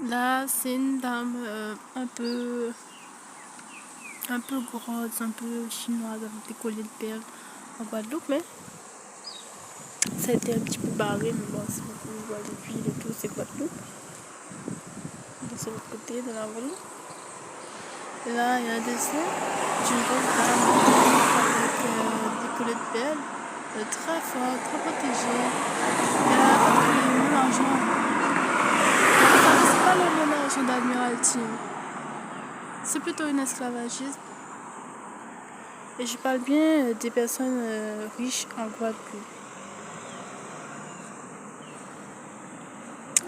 Là, c'est une dame un peu grosse, un peu chinoise avec des colliers de perles en Guadeloupe, mais ça a été un petit peu barré, mais bon, c'est beaucoup, on voit les villes et tout, c'est Guadeloupe. De ce l'autre côté de la rue. Et là, il y a un dessin d'une grosse dame avec des colliers de perles, très fort, très protégée. Elle a appris le mélangeant. C'est pas le mélange d'Admiralty. C'est plutôt une esclavagiste. Et je parle bien des personnes riches en Guadeloupe.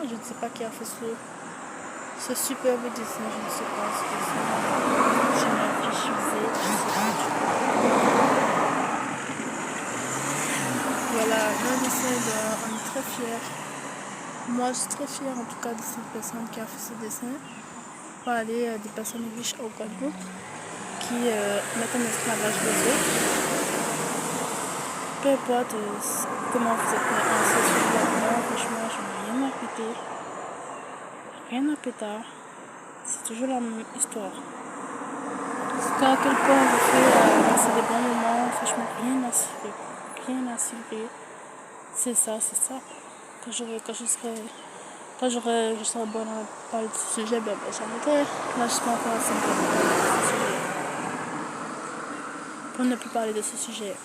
Je ne sais pas qui a fait ce superbe dessin, je ne sais pas ce que c'est. Je m'affiche, je sais pas. Voilà, le dessin, on est très fiers. Moi, je suis très fière en tout cas de cette personne qui a fait ce dessin. Parler des personnes riches au Guadeloupe qui mettent en esclavage les autres. Peu importe comment vous êtes ancien, franchement, je n'ai rien à péter. Rien à pétard. C'est toujours la même histoire. Jusqu'à quel point on fait passer des bons moments, franchement, rien à cirer. Rien à cirer. C'est ça, c'est ça. Quand je serai bonne à parler de ce sujet, ben j'en mettrai. Là, je suis pas encore assez bonne à parler de ce sujet. Pour ne plus parler de ce sujet.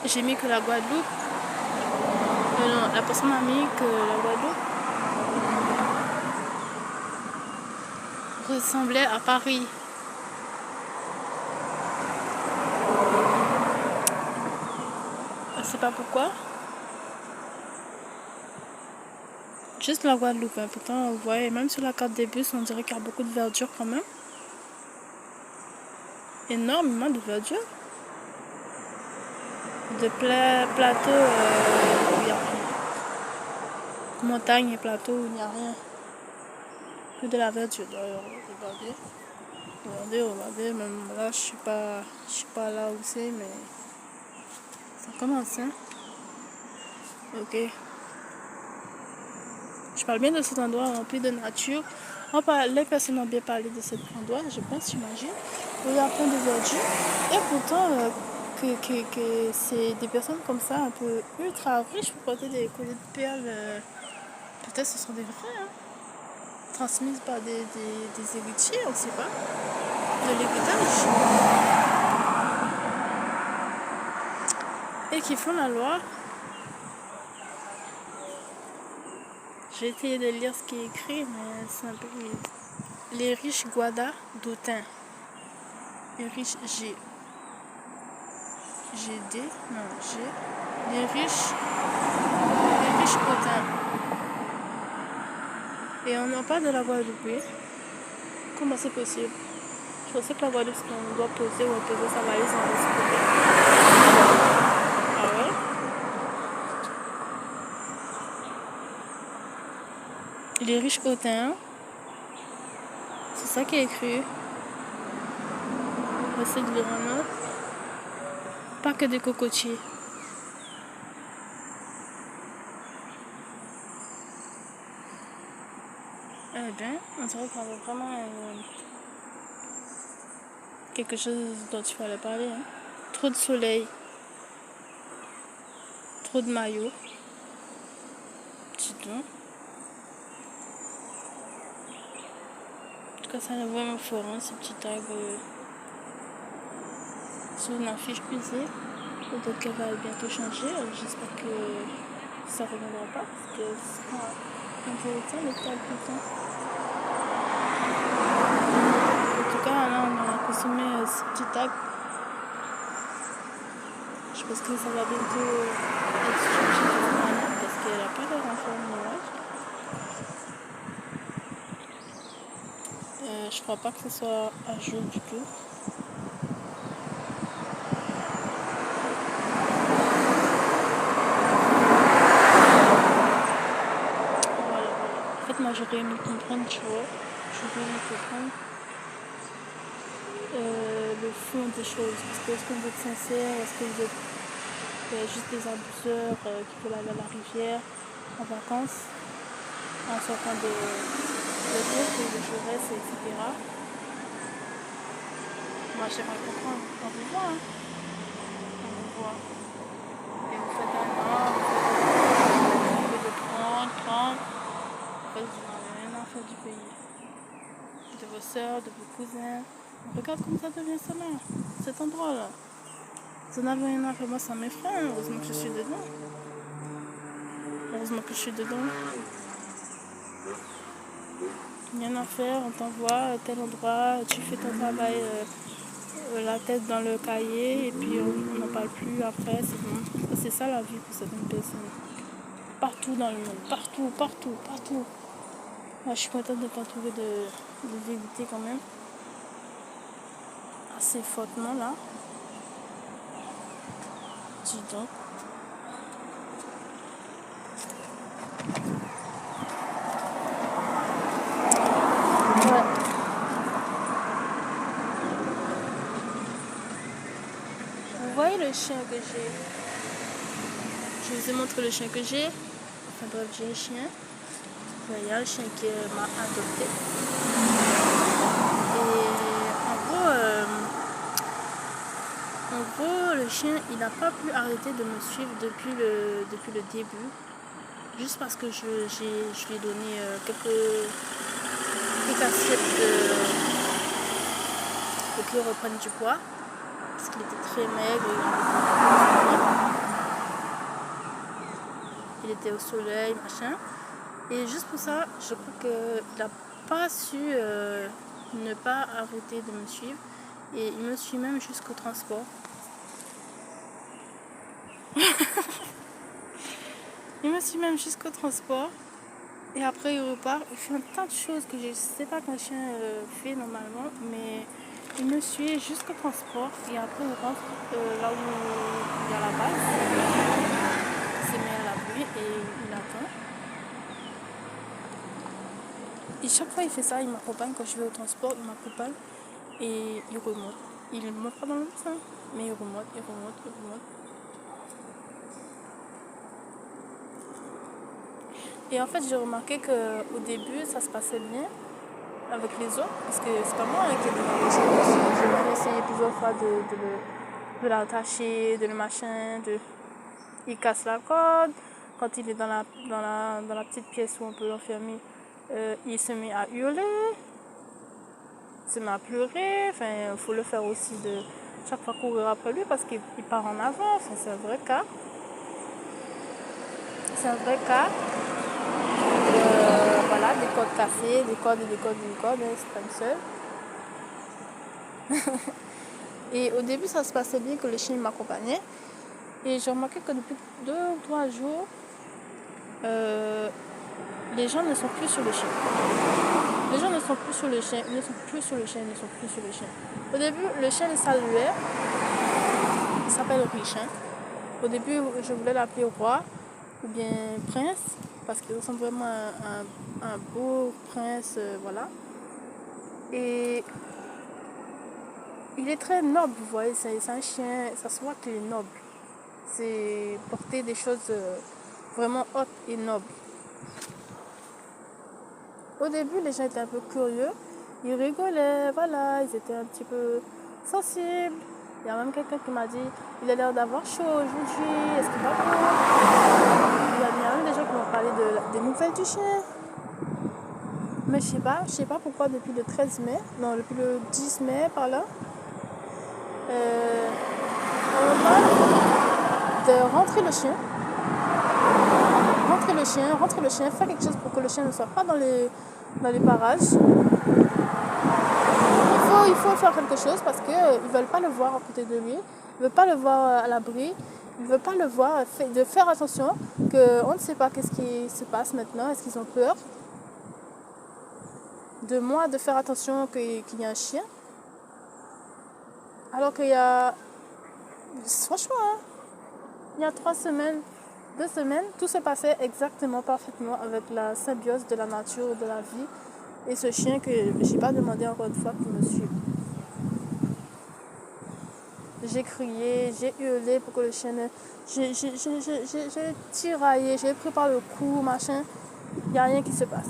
J'ai mis que la Guadeloupe. Non, la personne a mis que la Guadeloupe ressemblait à Paris. Je sais pas pourquoi. Juste la Guadeloupe, hein. Pourtant, vous voyez, même sur la carte des bus, on dirait qu'il y a beaucoup de verdure quand même. Énormément de verdure. De plateaux où il n'y a rien. Montagne et plateaux où il n'y a rien. Que de la verdure. D'ailleurs, regardez, même là, je suis pas là où c'est, mais ça commence, hein. Ok. Je parle bien de cet endroit rempli de nature. Les personnes ont bien parlé de cet endroit, je pense, j'imagine. Il y a plein de verdure. Et pourtant, que c'est des personnes comme ça, un peu ultra riches pour porter des colliers de perles. Peut-être ce sont des vrais, hein, transmises par des héritiers, on ne sait pas. De l'héritage. Et qui font la loi. J'ai essayé de lire ce qui est écrit, mais c'est un peu mieux. Les riches Guada d'Autun. Les riches GD. Non, G. Les riches Autun. Et on n'a pas de la Guadeloupe. Comment c'est possible? Je pensais que la Guadeloupe, c'est qu'on doit poser ou poser sa valise en réciproque. Ah ouais? Les riches hautains. C'est ça qui est écrit. Recette de vraiment. Pas que des cocotiers. Eh bien, on dirait qu'on a vraiment quelque chose dont il fallait parler. Hein. Trop de soleil. Trop de maillots. Dis donc. En tout cas, ça est vraiment fort, hein, ce petit tag sur une affiche usée. Donc elle va bientôt changer. J'espère que ça ne reviendra pas. Parce que c'est pas intéressant le tag tout le temps. En tout cas, là, on a consommé ce petit tag. Je pense que ça va bientôt être changé parce qu'elle n'a pas l'air en forme nuage. Je crois pas que ce soit à jour du tout. Voilà. En fait, moi j'aurais aimé comprendre, tu vois. J'aurais aimé comprendre le fond des choses. Parce que est-ce que vous êtes sincère, est-ce que vous êtes Il y a juste des abuseurs qui veulent aller à la rivière en vacances, en sortant de cours, de Jaurès, etc. Moi, j'aimerais comprendre. On vous voit, hein. On vous voit. Et vous faites un an, vous faites de 30. En fait, vous n'avez rien à faire du pays. De vos soeurs, de vos cousins. Regarde comme ça devient ça là. Cet endroit-là. Vous n'avez rien à faire. Moi, ça m'effraie. Heureusement que je suis dedans. Heureusement que je suis dedans. Rien à faire, on t'envoie à tel endroit, tu fais ton travail la tête dans le cahier et puis on n'en parle plus après, c'est bon. C'est ça la vie pour certaines personnes. Partout dans le monde, partout. Moi, je suis contente de ne pas trouver de vérité quand même. Assez fortement là. Dis donc. Vous voyez le chien que j'ai? Je vous ai montré le chien que j'ai. Enfin bref, j'ai un chien. Il y a un chien qui m'a adopté. Et en gros, le chien, il n'a pas pu arrêter de me suivre depuis le début. Juste parce que je lui ai donné quelques assiettes pour qu'il reprenne du poids. Parce qu'il était très maigre. Il était au soleil, machin. Et juste pour ça, je crois qu'il n'a pas su ne pas arrêter de me suivre. Et il me suit même jusqu'au transport. Il me suit même jusqu'au transport. Et après il repart. Il fait un tas de choses que je ne sais pas qu'un chien fait normalement. Mais il me suit jusqu'au transport. Et après il rentre là où il y a la base. Il se met à l'abri et il attend. Et chaque fois il fait ça, il m'accompagne quand je vais au transport, il m'accompagne et il remonte. Il ne monte pas dans le sein, mais il remonte. Et en fait j'ai remarqué qu'au début ça se passait bien avec les autres, parce que c'est pas moi qui ai demandé ça. J'ai même essayé plusieurs fois de l'attacher, de le machin, il casse la corde. Quand il est dans la petite pièce où on peut l'enfermer, il se met à hurler, il se met à pleurer. Enfin, il faut le faire aussi de chaque fois courir après lui parce qu'il part en avant. Enfin, c'est un vrai cas. Voilà, des cordes cassées, des cordes, c'est pas une seule. Et au début, ça se passait bien que le chien m'accompagnait. Et j'ai remarqué que depuis 2 ou 3 jours, les gens ne sont plus sur le chien. Au début, le chien le saluait. Il s'appelle Richin. Au début, je voulais l'appeler roi ou bien prince, parce qu'il ressemble vraiment à un beau prince, voilà. Et il est très noble, vous voyez, c'est un chien, ça se voit qu'il est noble. C'est porter des choses vraiment hautes et nobles. Au début, les gens étaient un peu curieux. Ils rigolaient, voilà, ils étaient un petit peu sensibles. Il y a même quelqu'un qui m'a dit, il a l'air d'avoir chaud aujourd'hui, est-ce qu'il va bien? Il y a même des gens qui m'ont parlé des nouvelles du chien. Mais je sais pas pourquoi depuis le 13 mai, non, depuis le 10 mai par là, on m'a de rentrer le chien, faire quelque chose pour que le chien ne soit pas dans les parages. Il faut faire quelque chose parce qu'ils ne veulent pas le voir à côté de lui, ils ne veulent pas le voir à l'abri, ils ne veulent pas le voir, de faire attention, qu'on ne sait pas qu'est-ce qui se passe maintenant, est-ce qu'ils ont peur de moi, de faire attention qu'il y a un chien, alors qu'il y a, franchement, hein, il y a 2 semaines, tout se passait exactement parfaitement avec la symbiose de la nature, de la vie, et ce chien que je n'ai pas demandé encore une fois qu'il me suive. j'ai crié, j'ai hurlé pour que le chien ne... J'ai tiraillé, j'ai préparé le coup, machin. Il n'y a rien qui se passe.